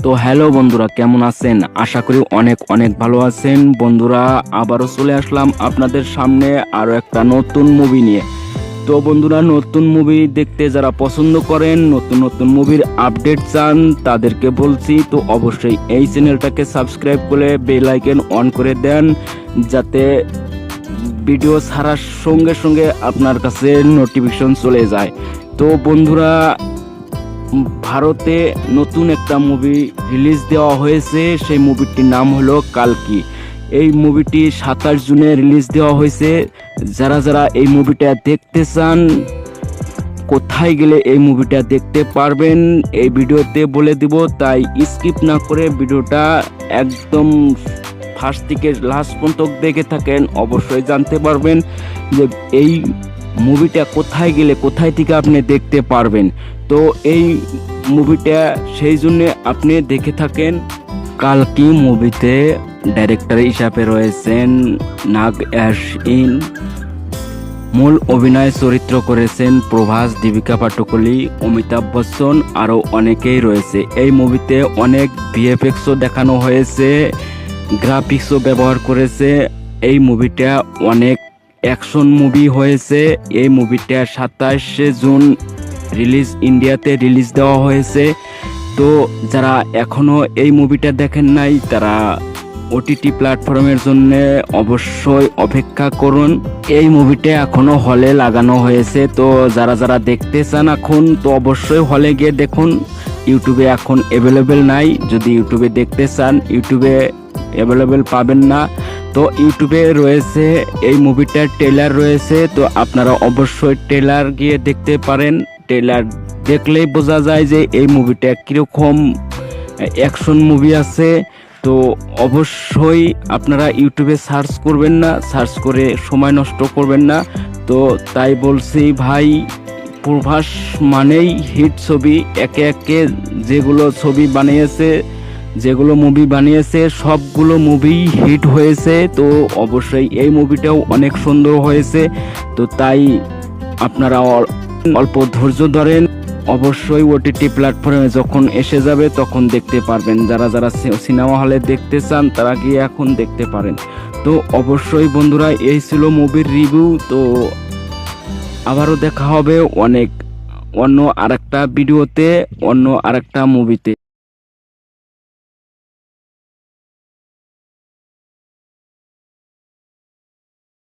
তো হ্যালো বন্ধুরা, কেমন আছেন? আশা করি অনেক অনেক ভালো আছেন। বন্ধুরা, আবারও চলে আসলাম আপনাদের সামনে আরো একটা নতুন মুভি নিয়ে। তো বন্ধুরা, নতুন মুভি দেখতে যারা পছন্দ করেন, নতুন নতুন মুভির আপডেট চান, তাদেরকে বলছি তো অবশ্যই এই চ্যানেলটাকে সাবস্ক্রাইব করে বেল আইকন অন করে দেন, যাতে ভিডিও ছাড়ার সঙ্গে সঙ্গে আপনার কাছে নোটিফিকেশন চলে যায়। তো বন্ধুরা, ভারতে নতুন একটা মুভি রিলিজ দেওয়া হয়েছে। সেই মুভিটির নাম হলো কালকি। এই মুভিটি 27 জুনে রিলিজ দেওয়া হয়েছে। যারা যারা এই মুভিটা দেখতে চান, কোথায় গেলে এই মুভিটা দেখতে পারবেন এই ভিডিওতে বলে দিব, তাই স্কিপ না করে ভিডিওটা একদম ফার্স্ট থেকে লাস্ট পর্যন্ত দেখে থাকেন, অবশ্যই জানতে পারবেন যে এই মুভিটা কোথায় গেলে কোথায় থেকে আপনি দেখতে পারবেন। তো এই মুভিটা সেই জন্য আপনি দেখে থাকেন। কালকি মুভিতে ডাইরেক্টর হিসাবে রয়েছেন নাগ অ্যাশইন, মূল অভিনয় চরিত্র করেছেন প্রভাস, দীপিকা পাটুকলি, অমিতাভ বচ্চন, আরও অনেকেই রয়েছে। এই মুভিতে অনেক ভিএফএক্সও দেখানো হয়েছে, গ্রাফিক্সও ব্যবহার করেছে। এই মুভিটা অনেক অ্যাকশন মুভি হয়েছে। এই মুভিটা 27 জুন ইন্ডিয়াতে রিলিজ দেওয়া হয়েছে। তো যারা এখনো এই মুভিটা দেখেন নাই, তারা ওটিটি প্ল্যাটফর্মের জন্য অবশ্যই অপেক্ষা করুন। এই মুভিটা এখনো হলে লাগানো হয়েছে। তো যারা যারা দেখতে চান এখন, তো অবশ্যই হলে গিয়ে দেখুন। ইউটিউবে এখন অ্যাভেলেবেল নাই। যদি ইউটিউবে দেখতে চান, ইউটিউবে অ্যাভেলেবেল পাবেন না। তো ইউটিউবে রয়েছে এই মুভিটার ট্রেলার রয়েছে, তো আপনারা অবশ্যই ট্রেলার গিয়ে দেখতে পারেন। ট্রেলার দেখলেই বোঝা যায় যে এই মুভিটা কীরকম অ্যাকশন মুভি আছে। তো অবশ্যই আপনারা ইউটিউবে সার্চ করবেন না, সার্চ করে সময় নষ্ট করবেন না। তো তাই বলছি ভাই, প্রভাস মানেই হিট ছবি। একে একে যেগুলো ছবি বানিয়েছে, যেগুলো মুভি বানিয়েছে, সবগুলো মুভি হিট হয়েছে। তো অবশ্যই এই মুভিটাও অনেক সুন্দর হয়েছে। তো তাই আপনারা অল্প ধৈর্য ধরেন, অবশ্যই ওটিটি প্ল্যাটফর্মে যখন এসে যাবে তখন দেখতে পারবেন। যারা যারা সিনেমা হলে দেখতে চান, তারা গিয়ে এখন দেখতে পারেন। তো অবশ্যই বন্ধুরা, এই ছিল মুভির রিভিউ। তো আবারও দেখা হবে অন্য আরেকটা ভিডিওতে, অন্য আরেকটা মুভিতে।